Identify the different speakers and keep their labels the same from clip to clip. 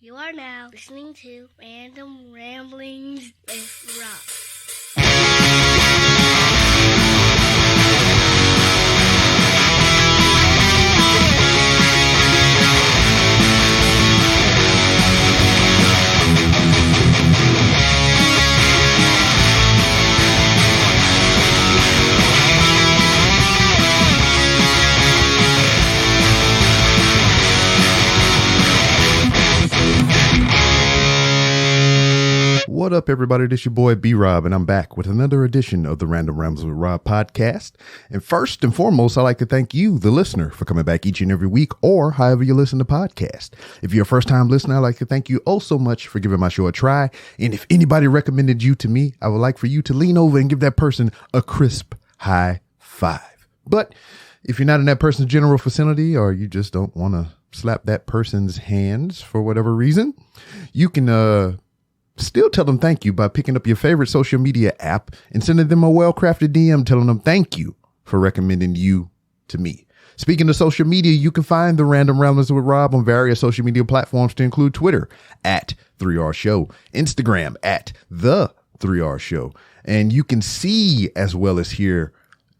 Speaker 1: You are now listening to Random Ramblings with Rob.
Speaker 2: What up, everybody? This your boy B-Rob, and I'm back with another edition of the Random Rambles with Rob podcast. And first and foremost, I'd like to thank you, the listener, for coming back each and every week or however you listen to podcast. If you're a first-time listener, I'd like to thank you oh so much for giving my show a try. And if anybody recommended you to me, I would like for you to lean over and give that person a crisp high five. But if you're not in that person's general vicinity, or you just don't want to slap that person's hands for whatever reason, you can still tell them thank you by picking up your favorite social media app and sending them a well-crafted DM telling them thank you for recommending you to me. Speaking of social media, you can find the Random Ramblers with Rob on various social media platforms to include Twitter at 3R Show, Instagram at The 3R Show, and you can see as well as hear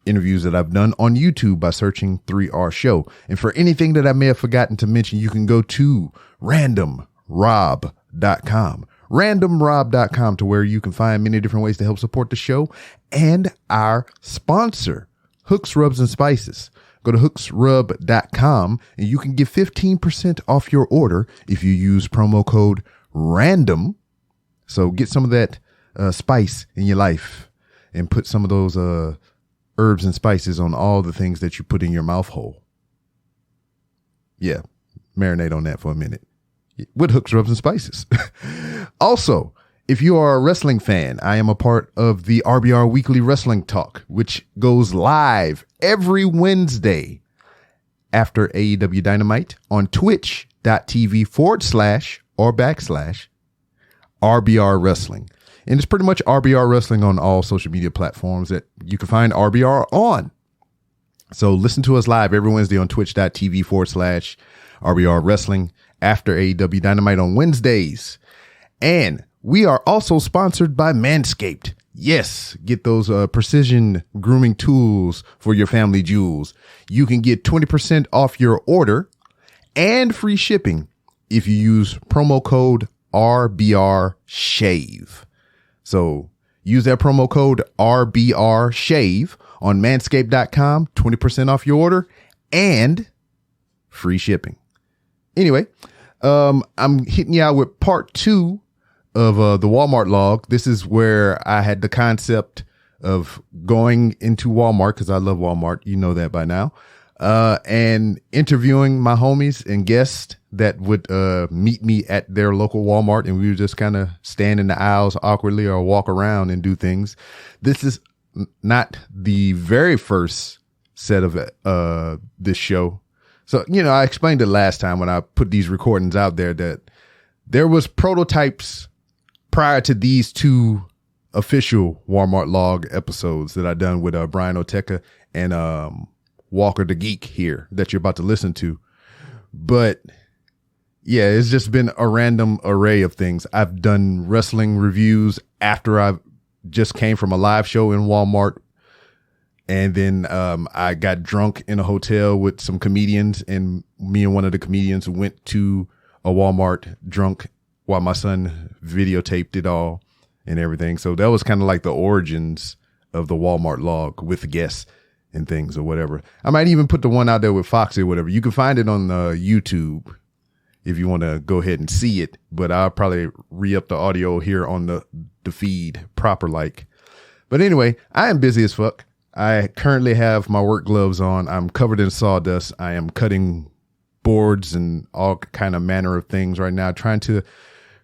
Speaker 2: interviews that I've done on YouTube by searching 3R Show. And for anything that I may have forgotten to mention, you can go to randomrob.com. randomrob.com, to where you can find many different ways to help support the show and our sponsor, Hooks Rubs and Spices. Go to hooksrub.com and you can get 15% off your order if you use promo code RANDOM. So get some of that spice in your life and put some of those herbs and spices on all the things that you put in your mouth hole. Yeah, marinate on that for a minute with Hooks, Rubs, and Spices. Also, if you are a wrestling fan, I am a part of the RBR Weekly Wrestling Talk, which goes live every Wednesday after AEW Dynamite on twitch.tv//RBR Wrestling. And it's pretty much RBR Wrestling on all social media platforms that you can find RBR on. So listen to us live every Wednesday on twitch.tv/RBR Wrestling after AEW Dynamite on Wednesdays. And we are also sponsored by Manscaped. Yes, get those precision grooming tools for your family jewels. You can get 20% off your order and free shipping if you use promo code RBRShave. So use that promo code RBRShave on manscaped.com, 20% off your order and free shipping. Anyway, I'm hitting you out with part 2 of the Walmart log. This is where I had the concept of going into Walmart, because I love Walmart. You know that by now. And interviewing my homies and guests that would meet me at their local Walmart, and we would just kind of stand in the aisles awkwardly or walk around and do things. This is not the very first set of this show. So, I explained it last time when I put these recordings out there that there was prototypes prior to these 2 official Walmart log episodes that I done with Brian Oteka and Walker the Geek here that you're about to listen to. But yeah, it's just been a random array of things. I've done wrestling reviews after I just came from a live show in Walmart. And then I got drunk in a hotel with some comedians, and me and one of the comedians went to a Walmart drunk while my son videotaped it all and everything. So that was kind of like the origins of the Walmart log with guests and things or whatever. I might even put the one out there with Foxy or whatever. You can find it on YouTube if you want to go ahead and see it, but I'll probably re-up the audio here on the feed proper like. But anyway, I am busy as fuck. I currently have my work gloves on. I'm covered in sawdust. I am cutting boards and all kind of manner of things right now, trying to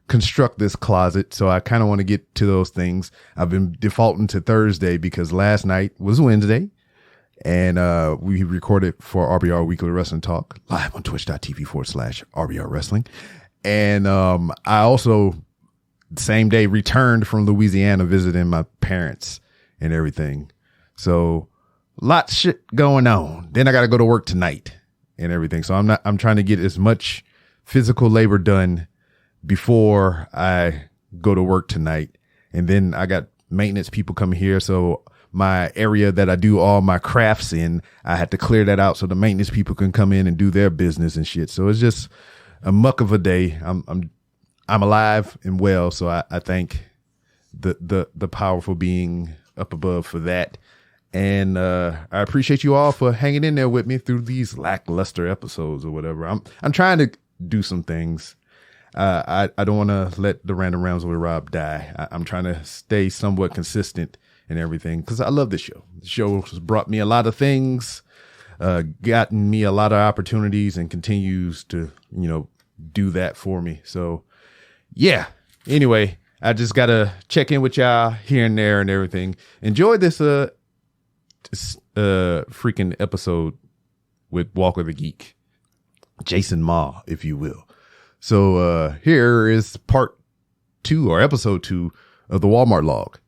Speaker 2: construct this closet. So I kind of want to get to those things. I've been defaulting to Thursday because last night was Wednesday, and we recorded for RBR Weekly Wrestling Talk live on twitch.tv/RBR Wrestling. And I also, same day, returned from Louisiana visiting my parents and everything. So lots of shit going on. Then I got to go to work tonight and everything. So I'm trying to get as much physical labor done before I go to work tonight. And then I got maintenance people coming here. So my area that I do all my crafts in, I had to clear that out so the maintenance people can come in and do their business and shit. So it's just a muck of a day. I'm alive and well. So I thank the powerful being up above for that. And I appreciate you all for hanging in there with me through these lackluster episodes or whatever. I'm trying to do some things. I don't want to let the Random Rounds with Rob die. I'm trying to stay somewhat consistent and everything because I love this show. The show has brought me a lot of things, gotten me a lot of opportunities, and continues to, do that for me. So, yeah. Anyway, I just gotta check in with y'all here and there and everything. Enjoy this freaking episode with Walker the Geek, Jason Ma, if you will. So here is part 2 or episode 2 of the Walmart log.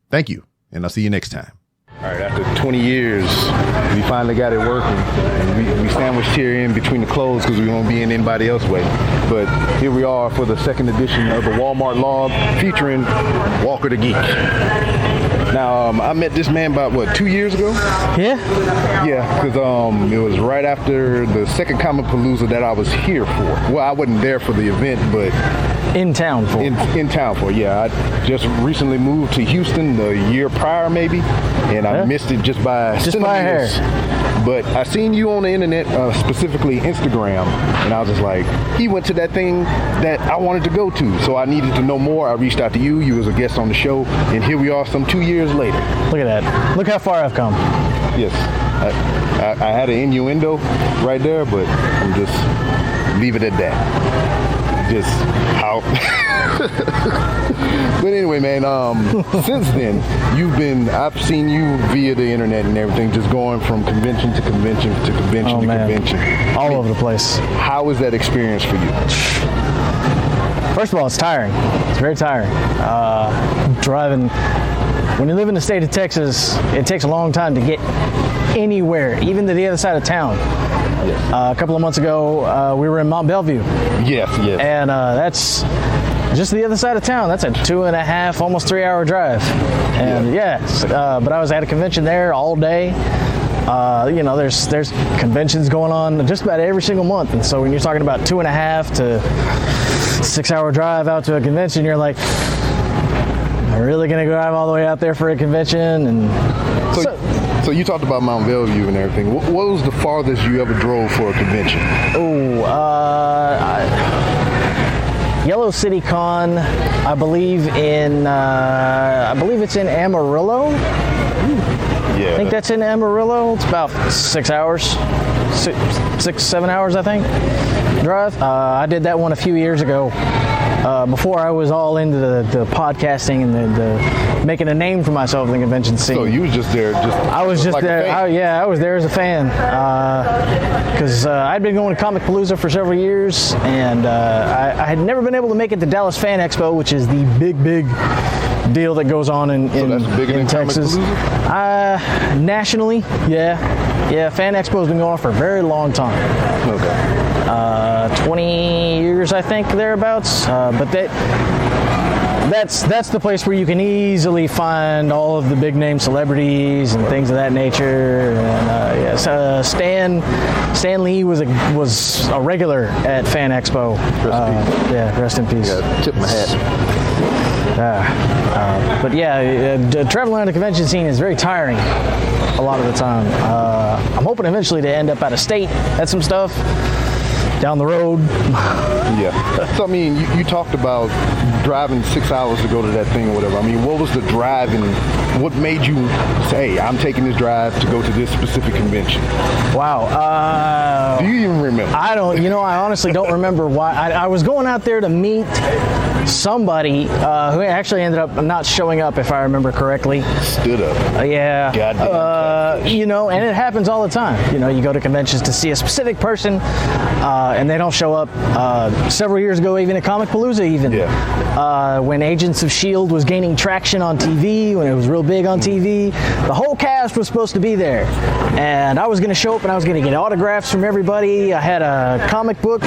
Speaker 2: Thank you, and I'll see you next time. All right, after 20 years, we finally got it working. And we sandwiched here in between the clothes because we won't be in anybody else's way. But here we are for the second edition of the Walmart log featuring Walker the Geek. Now, I met this man about, 2 years ago?
Speaker 3: Yeah?
Speaker 2: Yeah, because it was right after the second Comic Palooza that I was here for. Well, I wasn't there for the event, but...
Speaker 3: In town for.
Speaker 2: In town for, yeah. I just recently moved to Houston the year prior, maybe, and I missed it just by
Speaker 3: a hair.
Speaker 2: But I seen you on the internet, specifically Instagram, and I was just like, he went to that thing that I wanted to go to, so I needed to know more. I reached out to you. You was a guest on the show, and here we are some 2 years later.
Speaker 3: Look at that. Look how far I've come.
Speaker 2: Yes. I had an innuendo right there, but I'm just leave it at that. Just how. But anyway, man, since then, I've seen you via the internet and everything, just going from convention to convention to convention to convention.
Speaker 3: All over the place.
Speaker 2: How was that experience for you?
Speaker 3: First of all, it's tiring. It's very tiring. Driving, when you live in the state of Texas, it takes a long time to get anywhere, even to the other side of town. A couple of months ago, we were in Mont Bellevue.
Speaker 2: Yes.
Speaker 3: And that's just the other side of town. That's a 2.5, almost 3 hour drive. And but I was at a convention there all day. There's conventions going on just about every single month. And so when you're talking about 2.5 to 6 hour drive out to a convention, you're like, am I really going to drive all the way out there for a convention? And
Speaker 2: so you talked about Mount Bellevue and everything. What was the farthest you ever drove for a convention?
Speaker 3: Yellow City Con, I believe it's in Amarillo.
Speaker 2: Yeah.
Speaker 3: I think that's in Amarillo. It's about 6 hours, 7 hours, I think, drive. I did that one a few years ago. Before I was all into the podcasting and the making a name for myself in the convention scene.
Speaker 2: So you was just there,
Speaker 3: I was just
Speaker 2: like
Speaker 3: there. I was there as a fan because I'd been going to Comic Palooza for several years, and I had never been able to make it to Dallas Fan Expo, which is the big deal that goes on in Texas. Nationally, yeah. Fan Expo has been going on for a very long time.
Speaker 2: Okay.
Speaker 3: 20 years, I think, thereabouts. But that's the place where you can easily find all of the big name celebrities and things of that nature. And Stan Lee was a regular at Fan Expo. Rest in peace.
Speaker 2: Yeah, tip my hat.
Speaker 3: Traveling around the convention scene is very tiring a lot of the time. I'm hoping eventually to end up out of state at some stuff down the road.
Speaker 2: Yeah. So, I mean, you talked about driving 6 hours to go to that thing or whatever. I mean, what was the drive and what made you say, hey, I'm taking this drive to go to this specific convention?
Speaker 3: Wow.
Speaker 2: Do you even remember?
Speaker 3: I don't. I honestly don't remember why. I was going out there to meet somebody who actually ended up not showing up, if I remember correctly.
Speaker 2: Stood up.
Speaker 3: Yeah.
Speaker 2: Goddamn.
Speaker 3: And it happens all the time. You go to conventions to see a specific person, and they don't show up. Several years ago, even at Comic Palooza, when Agents of S.H.I.E.L.D. was gaining traction on TV, when it was real big on TV, the whole cast was supposed to be there. And I was going to show up and I was going to get autographs from everybody. I had a comic book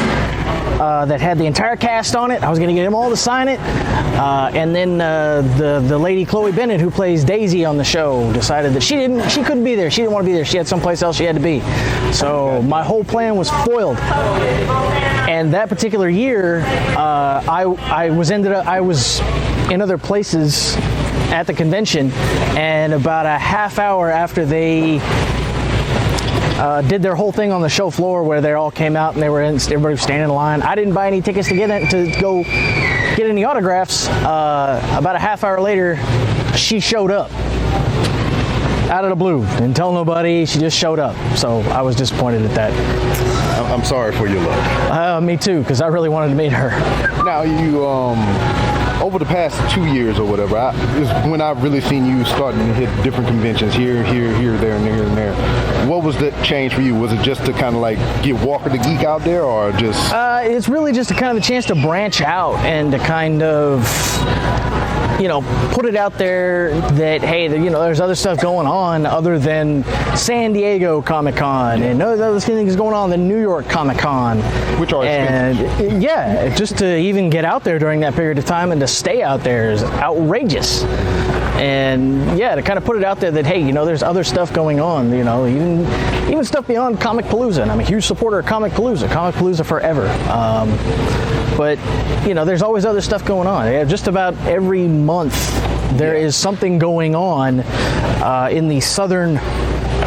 Speaker 3: that had the entire cast on it. I was going to get them all to sign it. And then the lady Chloe Bennett, who plays Daisy on the show, decided that she couldn't be there. She didn't want to be there. She had someplace else she had to be. So my whole plan was foiled. And that particular year, I was in other places at the convention, and about a half hour after they did their whole thing on the show floor, where they all came out and everybody was standing in line. I didn't buy any tickets to go get any autographs. About a half hour later, she showed up out of the blue. Didn't tell nobody. She just showed up. So I was disappointed at that.
Speaker 2: I'm sorry for your luck.
Speaker 3: Me too, because I really wanted to meet her.
Speaker 2: Now, you, over the past 2 years or whatever, is when I've really seen you starting to hit different conventions here, there, and there. What was the change for you? Was it just to kind of like get Walker the Geek out there, or just?
Speaker 3: It's really just a kind of a chance to branch out and to kind of, put it out there that, hey, there's other stuff going on other than San Diego Comic-Con, and there's other things going on than New York Comic-Con.
Speaker 2: Which are expensive.
Speaker 3: And yeah, just to even get out there during that period of time and to stay out there is outrageous. And yeah, to kind of put it out there that, hey, there's other stuff going on, even stuff beyond Comic Palooza. And I'm a huge supporter of Comic Palooza forever. But there's always other stuff going on. Yeah, just about every month there is something going on in the southern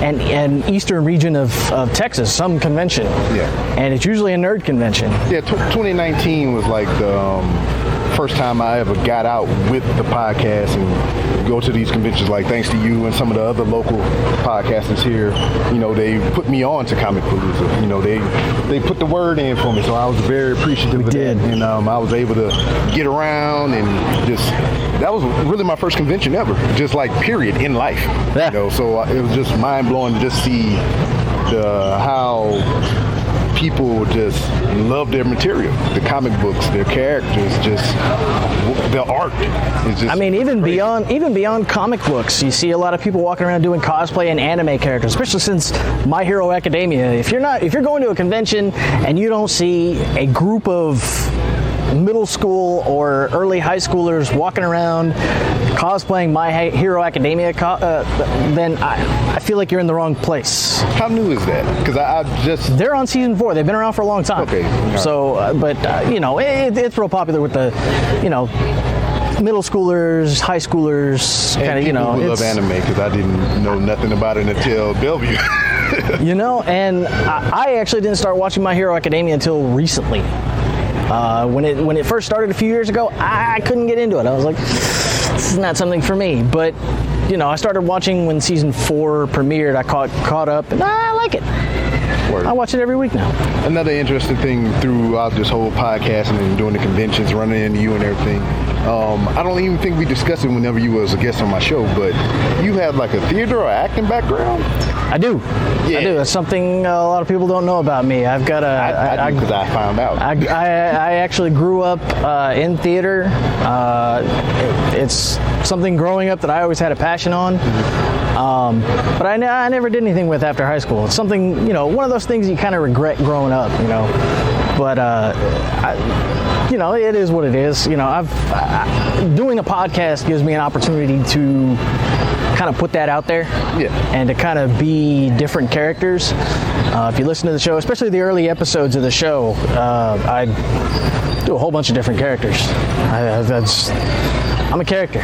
Speaker 3: and eastern region of Texas, some convention.
Speaker 2: Yeah.
Speaker 3: And it's usually a nerd convention.
Speaker 2: Yeah, 2019 was like the first time I ever got out with the podcast and go to these conventions. Like, thanks to you and some of the other local podcasters here, they put me on to Comic Palooza. They put the word in for me, so I was very appreciative of that. And I was able to get around and that was really my first convention ever, just like period in life.
Speaker 3: Yeah.
Speaker 2: So it was just mind blowing to just see how people just love their material, the comic books, their characters, just the art is just.
Speaker 3: Even
Speaker 2: crazy.
Speaker 3: beyond comic books, you see a lot of people walking around doing cosplay and anime characters, especially since My Hero Academia. If you're going to a convention and you don't see a group of middle school or early high schoolers walking around cosplaying My Hero Academia, then I feel like you're in the wrong place.
Speaker 2: How new is that? Because
Speaker 3: they're on season 4. They've been around for a long time.
Speaker 2: Okay. Right.
Speaker 3: So, it's real popular with the, middle schoolers, high schoolers, kind of,
Speaker 2: who love anime, because I didn't know nothing about it until Bellevue.
Speaker 3: And I actually didn't start watching My Hero Academia until recently. When it first started a few years ago, I couldn't get into it. I was like, this is not something for me. But, I started watching when season 4 premiered. I caught up, and I like it.
Speaker 2: Word.
Speaker 3: I watch it every week now.
Speaker 2: Another interesting thing throughout this whole podcast and doing the conventions, running into you and everything, I don't even think we discussed it whenever you was a guest on my show, but you have like a theater or acting background?
Speaker 3: I do.
Speaker 2: Yeah.
Speaker 3: I do. That's something a lot of people don't know about me. I've got
Speaker 2: I do, because I found out.
Speaker 3: I actually grew up in theater. It's something growing up that I always had a passion on. But I never did anything with after high school. It's something, one of those things you kind of regret growing up, But, it is what it is. Doing a podcast gives me an opportunity to kind of put that out there.
Speaker 2: Yeah.
Speaker 3: And to kind of be different characters. If you listen to the show, especially the early episodes of the show, I do a whole bunch of different characters. I'm a character.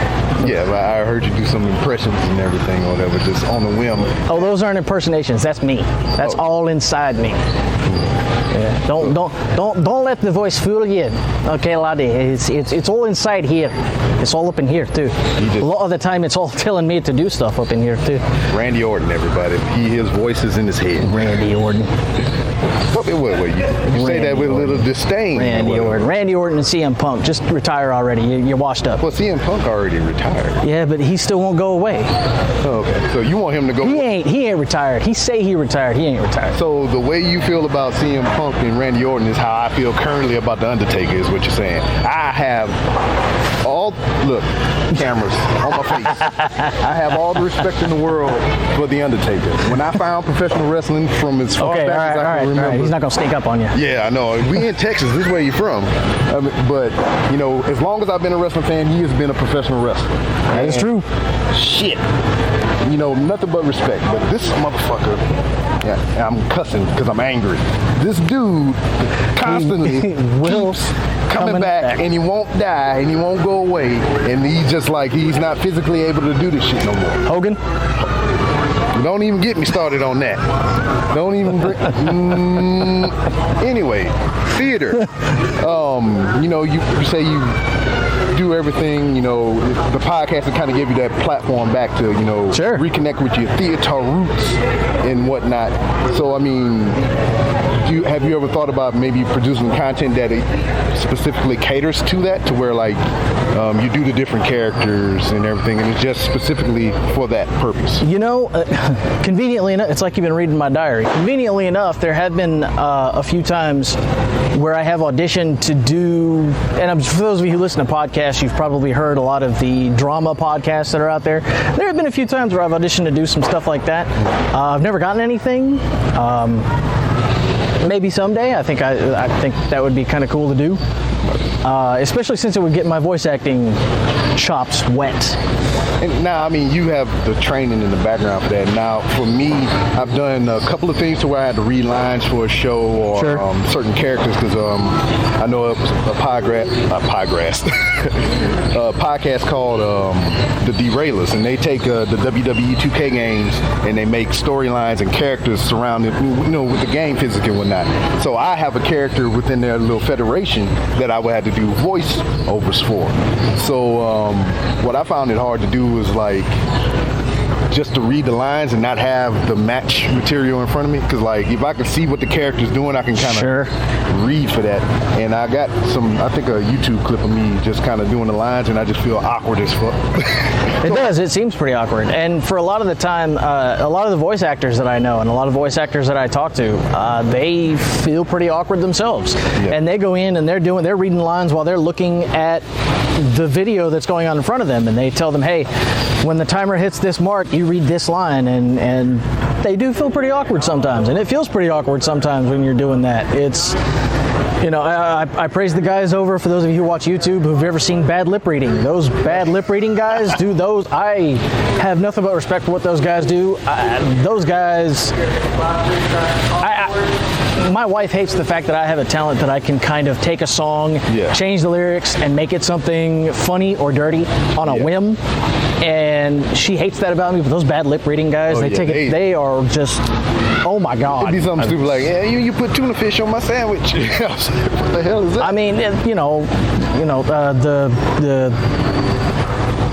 Speaker 2: Yeah, but I heard you do some impressions and everything or whatever, just on the whim.
Speaker 3: Oh, those aren't impersonations. That's me. That's all inside me. Yeah. Don't let the voice fool you. Okay, laddie. It's all inside here. It's all up in here too. A lot of the time, it's all telling me to do stuff up in here too.
Speaker 2: Randy Orton, everybody. His voice is in his head.
Speaker 3: Randy Orton.
Speaker 2: You say that with a little disdain.
Speaker 3: Randy Orton and CM Punk. Just retire already. You're washed up.
Speaker 2: Well, CM Punk already retired.
Speaker 3: Yeah, but he still won't go away.
Speaker 2: Oh, okay. So you want him to go?
Speaker 3: He ain't retired. He say he retired. He ain't retired.
Speaker 2: So the way you feel about CM Punk and Randy Orton is how I feel currently about The Undertaker, is what you're saying. I have all
Speaker 4: Look, cameras on my face. I have all the respect in the world for The Undertaker. When I found professional wrestling from as far
Speaker 3: Okay, all
Speaker 4: back as I can remember.
Speaker 3: He's not gonna sneak up on you.
Speaker 4: Yeah, I know. We in Texas. This is where you from. But, you know, as long as I've been a wrestling fan, he has been a professional wrestler.
Speaker 3: That is true.
Speaker 4: Shit. You know, nothing but respect. But this motherfucker, yeah, I'm cussing because I'm angry. This dude constantly
Speaker 3: will
Speaker 4: keeps coming back, and he won't die, and he won't go away, and he's just like, he's not physically able to do this shit no more.
Speaker 3: Hogan?
Speaker 4: Don't even get me started on that. Don't even bring... Anyway, theater. You know, you say you do everything, you know, the podcast will kind of give you that platform back to, you know,
Speaker 3: sure,
Speaker 4: reconnect with your theater roots and whatnot. So, I mean, have you ever thought about maybe producing content that specifically caters to that, to where, like, you do the different characters and everything, and it's just specifically for that purpose?
Speaker 3: You know, conveniently enough, it's like you've been reading my diary. Conveniently enough, there have been a few times where I have auditioned to do, and for those of you who listen to podcasts, you've probably heard a lot of the drama podcasts that are out there. There have been a few times where I've auditioned to do some stuff like that. I've never gotten anything. Maybe someday. I think that would be kind of cool to do. Especially since it would get my voice acting chops wet.
Speaker 4: And now, I mean, you have the training in the background for that. Now, for me, I've done a couple of things to where I had to read lines for a show or certain characters, because I know a podcast called The Derailers, and they take the WWE 2K games and they make storylines and characters surrounding, you know, with the game physics and whatnot. So I have a character within their little federation that I would have to do voiceovers for. So what I found it hard to do was, like, just to read the lines and not have the match material in front of me, because, like, if I can see what the character's doing, I can kind of read for that. And I got I think a YouTube clip of me just kind of doing the lines, and I just feel awkward as fuck.
Speaker 3: It does. It seems pretty awkward. And for a lot of the time, a lot of the voice actors that I know and a lot of voice actors that I talk to, they feel pretty awkward themselves. Yeah. And they go in and they're reading lines while they're looking at the video that's going on in front of them, and they tell them, hey, when the timer hits this mark, you read this line, and they do feel pretty awkward sometimes, and it feels pretty awkward sometimes when you're doing that. It's, you know, I praise the guys over, for those of you who watch YouTube, who've ever seen bad lip reading. Those bad lip reading guys do those. I have nothing but respect for what those guys do. Those guys, my wife hates the fact that I have a talent that I can kind of take a song, change the lyrics, and make it something funny or dirty on a whim. And she hates that about me. But those bad lip reading guys, they are just, oh my God.
Speaker 4: It'd be something stupid like, yeah, you put tuna fish on my sandwich. What the hell is that?
Speaker 3: I mean,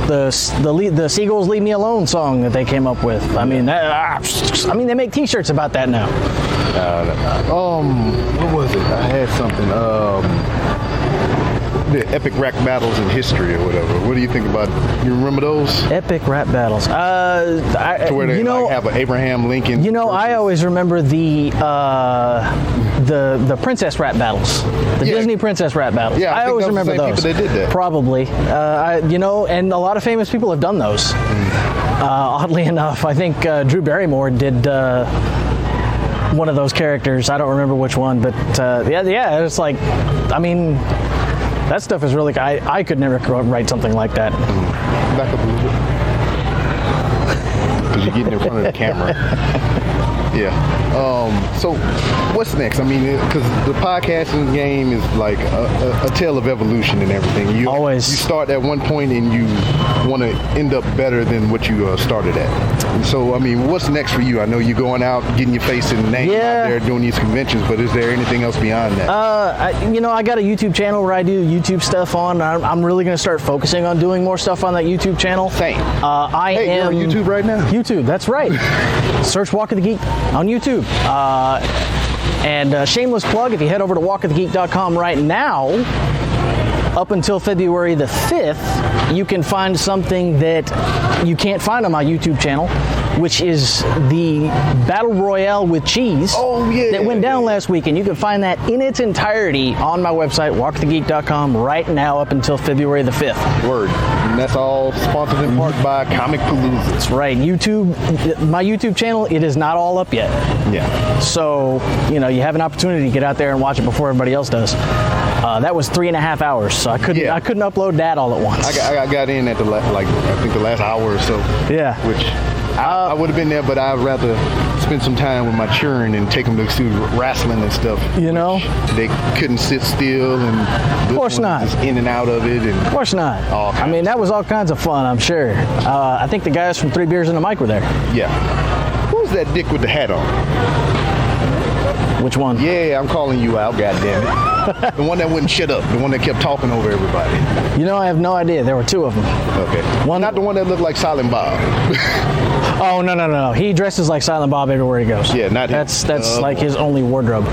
Speaker 3: the Seagulls Leave Me Alone song that they came up with. I mean, they make T-shirts about that now.
Speaker 4: What was it? I had something. The epic rap battles in history or whatever. What do you think about it? You remember those?
Speaker 3: Epic rap battles.
Speaker 4: To where they have an Abraham Lincoln.
Speaker 3: You know, I always remember the princess rap battles, the Disney princess rap battles.
Speaker 4: Yeah,
Speaker 3: I always remember those.
Speaker 4: They did that.
Speaker 3: Probably. And a lot of famous people have done those. Oddly enough, I think Drew Barrymore did one of those characters. I don't remember which one, but it's like, I mean, that stuff is really, I could never write something like that.
Speaker 4: Back up a little bit. Because you're getting in front of the camera. Yeah. So what's next? I mean, because the podcasting game is like a tale of evolution and everything. You start at one point and you want to end up better than what you started at. And so, I mean, what's next for you? I know you're going out, getting your face and name out there, doing these conventions, but is there anything else beyond that?
Speaker 3: I got a YouTube channel where I do YouTube stuff on. I'm really going to start focusing on doing more stuff on that YouTube channel.
Speaker 4: Same.
Speaker 3: You're on
Speaker 4: YouTube right now?
Speaker 3: YouTube, that's right. Search Walk of the Geek on YouTube. And shameless plug, if you head over to walkofthegeek.com right now, up until February the 5th, you can find something that you can't find on my YouTube channel, which is the Battle Royale with Cheese that went down last week. And you can find that in its entirety on my website, walkthegeek.com, right now up until February the 5th.
Speaker 4: Word. And that's all sponsored in part by Comic Palooza.
Speaker 3: That's right. YouTube, my YouTube channel, it is not all up yet.
Speaker 4: Yeah.
Speaker 3: So, you know, you have an opportunity to get out there and watch it before everybody else does. That was 3.5 hours, so I couldn't upload that all at once.
Speaker 4: I got in at the last hour or so.
Speaker 3: Yeah.
Speaker 4: Which I would have been there, but I'd rather spend some time with my children and take them to see wrestling and stuff.
Speaker 3: You know?
Speaker 4: They couldn't sit still, and
Speaker 3: of course not.
Speaker 4: Just in and out of it. And
Speaker 3: of course not. I mean, that was all kinds of fun, I'm sure. I think the guys from 3 Beers and a Mic were there.
Speaker 4: Yeah. Who's that dick with the hat on?
Speaker 3: Which one?
Speaker 4: Yeah, I'm calling you out, goddammit. The one that wouldn't shut up. The one that kept talking over everybody.
Speaker 3: You know, I have no idea. There were 2 of them.
Speaker 4: Okay. Not the one that looked like Silent Bob.
Speaker 3: Oh, no. He dresses like Silent Bob everywhere he goes.
Speaker 4: Yeah, not him.
Speaker 3: That's like his only wardrobe.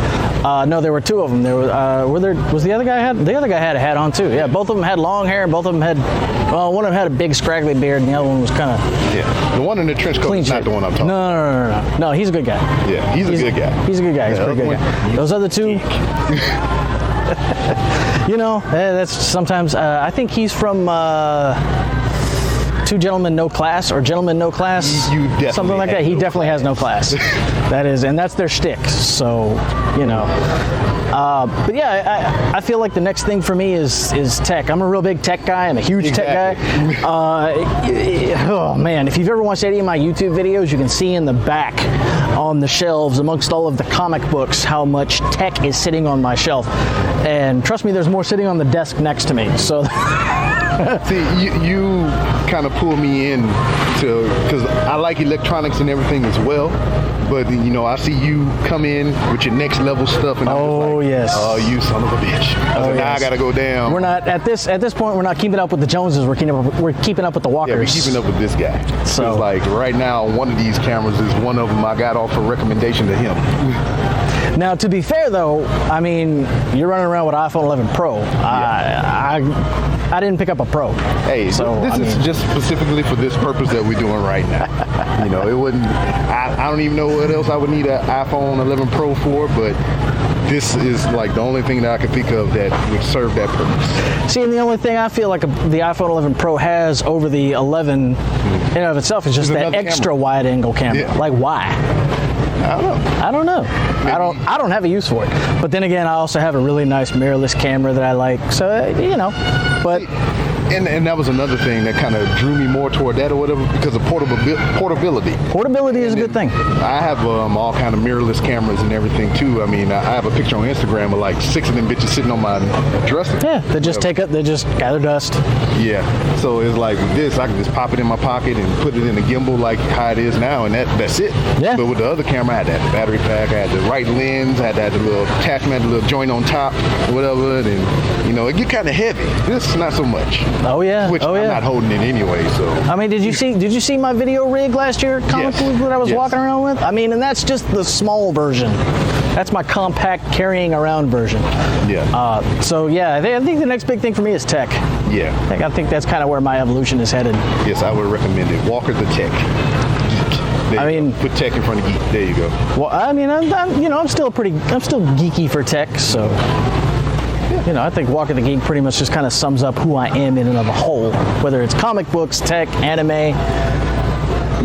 Speaker 3: No, there were 2 of them. There was the other guy the other guy had a hat on too. Yeah, both of them had long hair, and both of them had, well, one of them had a big scraggly beard, and the other one was kind of
Speaker 4: the one in the trench coat is not the one I'm talking about.
Speaker 3: No, he's a good guy.
Speaker 4: Yeah, he's a good guy.
Speaker 3: He's a good guy. He's a pretty good guy. Those other 2, you know, that's sometimes, I think he's from 2 Gentlemen No Class or Gentlemen No Class, something like that. He definitely has no class. And that's their shtick. So, you know. But yeah, I feel like the next thing for me is tech. I'm a real big tech guy. I'm a huge tech guy. Oh man, if you've ever watched any of my YouTube videos, you can see in the back on the shelves amongst all of the comic books how much tech is sitting on my shelf. And trust me, there's more sitting on the desk next to me. So
Speaker 4: see, you kind of pull me in to, because I like electronics and everything as well. But you know, I see you come in with your next level stuff, and I'm just like,
Speaker 3: yes.
Speaker 4: Oh, you son of a bitch! Now I gotta go down.
Speaker 3: We're not at this point. We're not keeping up with the Joneses. We're keeping up with the Walkers.
Speaker 4: Yeah, we're keeping up with this guy.
Speaker 3: So
Speaker 4: like right now, one of these cameras is one of them I got off a recommendation to him.
Speaker 3: Now, to be fair though, I mean, you're running around with iPhone 11 Pro. Yeah. I didn't pick up a Pro.
Speaker 4: Hey, so this is just specifically for this purpose that we're doing right now. You know, it wouldn't. I don't even know what else I would need an iPhone 11 Pro for, but this is like the only thing that I can think of that would serve that purpose. See,
Speaker 3: and the only thing I feel like the iPhone 11 Pro has over the 11 in and of itself is just that extra wide-angle camera. Yeah. Like, why? I don't know. I don't have a use for it. But then again, I also have a really nice mirrorless camera that I like. So, you know, but...
Speaker 4: And that was another thing that kind of drew me more toward that or whatever, because of portability.
Speaker 3: Portability is a good thing.
Speaker 4: I have all kind of mirrorless cameras and everything too. I mean, I have a picture on Instagram of like 6 of them bitches sitting on my dresser.
Speaker 3: Yeah, they just they just gather dust.
Speaker 4: Yeah, so it's like with this, I can just pop it in my pocket and put it in the gimbal like how it is now, and that's it. Yeah. But with the other camera, I had that battery pack, I had the right lens, I had the little attachment, the little joint on top, whatever, and you know, it get kind of heavy. This, not so much.
Speaker 3: Oh yeah.
Speaker 4: Which I'm not holding it anyway, so.
Speaker 3: I mean, did you see my video rig last year at Comic Palooza that I was walking around with? I mean, and that's just the small version. That's my compact carrying around version. Yeah. So yeah, I think the next big thing for me is tech.
Speaker 4: Yeah.
Speaker 3: I think that's kind of where my evolution is headed.
Speaker 4: Yes, I would recommend it. Walker the Tech. I mean, put tech in front of geek. There you go.
Speaker 3: Well, I mean, I'm still geeky for tech, so. You know, I think Walker the Geek pretty much just kind of sums up who I am in and of a whole. Whether it's comic books, tech, anime,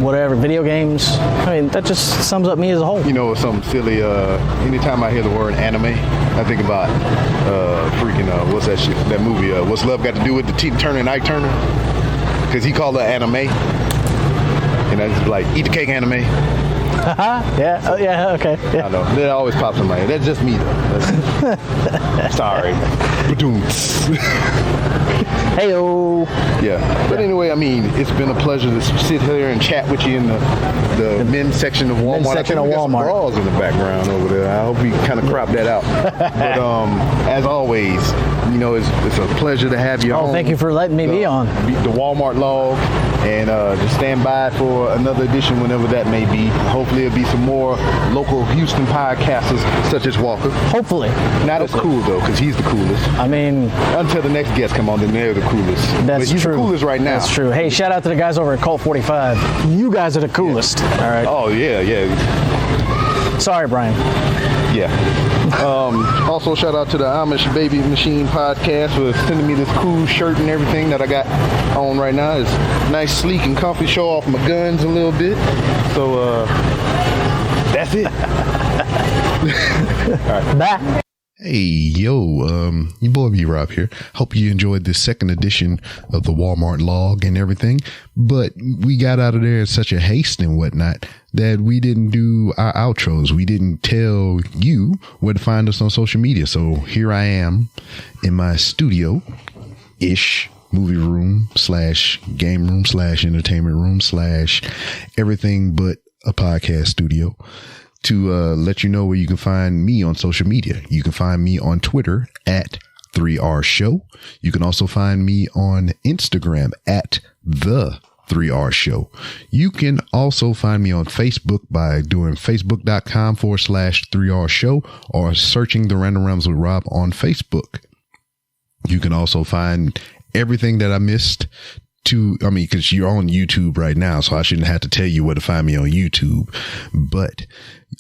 Speaker 3: whatever, video games. I mean, that just sums up me as a whole.
Speaker 4: You know, something silly. Anytime I hear the word anime, I think about what's that shit? That movie, What's Love Got to Do with the Tina Turner and Ike Turner? Because he called her anime. And I just like, eat the cake anime.
Speaker 3: Yeah. Oh, yeah. Okay. Yeah.
Speaker 4: I know. That always pops in my head. That's just me, though. Sorry.
Speaker 3: Heyo.
Speaker 4: Yeah. But anyway, I mean, it's been a pleasure to sit here and chat with you in the men's section of Walmart.
Speaker 3: Men's section of Walmart.
Speaker 4: Bras in the background over there. I hope you kind of crop that out. But as always, You know, it's a pleasure to have you on.
Speaker 3: Oh, thank you for letting me be on.
Speaker 4: The Walmart Log, and just stand by for another edition whenever that may be. Hopefully it'll be some more local Houston podcasters such as Walker.
Speaker 3: Hopefully.
Speaker 4: Not as cool though, because he's the coolest.
Speaker 3: I mean,
Speaker 4: until the next guest come on, then they're the coolest.
Speaker 3: That's
Speaker 4: but he's
Speaker 3: true.
Speaker 4: The coolest right now.
Speaker 3: That's true. Hey, shout out to the guys over at Colt 45. You guys are the coolest.
Speaker 4: Yeah.
Speaker 3: All right.
Speaker 4: Oh yeah.
Speaker 3: Sorry, Brian.
Speaker 4: Yeah. Also, shout out to the Amish Baby Machine podcast for sending me this cool shirt and everything that I got on right now. It's nice, sleek, and comfy. Show off my guns a little bit. So, that's it.
Speaker 3: All right. Bye.
Speaker 2: Hey, yo, your boy B-Rob here. Hope you enjoyed this second edition of the Walmart Log and everything, but we got out of there in such a haste and whatnot that we didn't do our outros. We didn't tell you where to find us on social media. So here I am in my studio-ish movie room / game room / entertainment room / everything but a podcast studio, to let you know where you can find me on social media. You can find me on Twitter at 3R Show. You can also find me on Instagram at the 3R Show. You can also find me on Facebook by doing facebook.com/3R Show or searching The Random Realms with Rob on Facebook. You can also find everything that I missed because you're on YouTube right now, so I shouldn't have to tell you where to find me on YouTube. But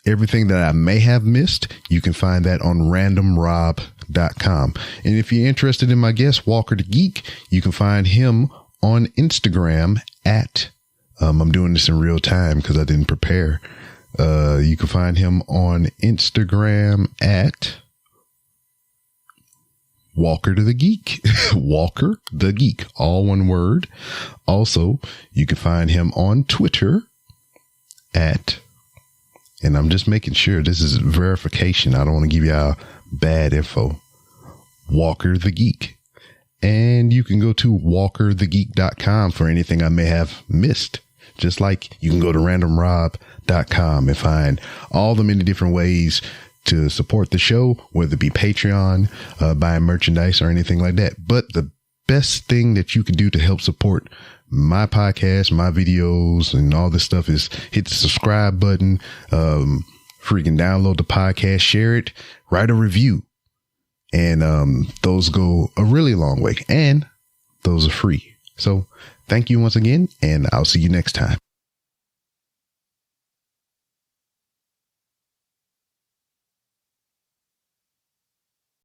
Speaker 2: everything that I may have missed, you can find that on randomrob.com. And if you're interested in my guest, Walker the Geek, you can find him on Instagram at, I'm doing this in real time because I didn't prepare. You can find him on Instagram at Walker the Geek. Walker the Geek, all one word. Also, you can find him on Twitter at, and I'm just making sure this is verification. I don't want to give y'all bad info. Walker the Geek. And you can go to walkerthegeek.com for anything I may have missed. Just like you can go to randomrob.com and find all the many different ways to support the show, whether it be Patreon, buying merchandise or anything like that. But the best thing that you can do to help support my podcast, my videos, and all this stuff is hit the subscribe button, freaking download the podcast, share it, write a review. And those go a really long way, and those are free. So thank you once again, and I'll see you next time.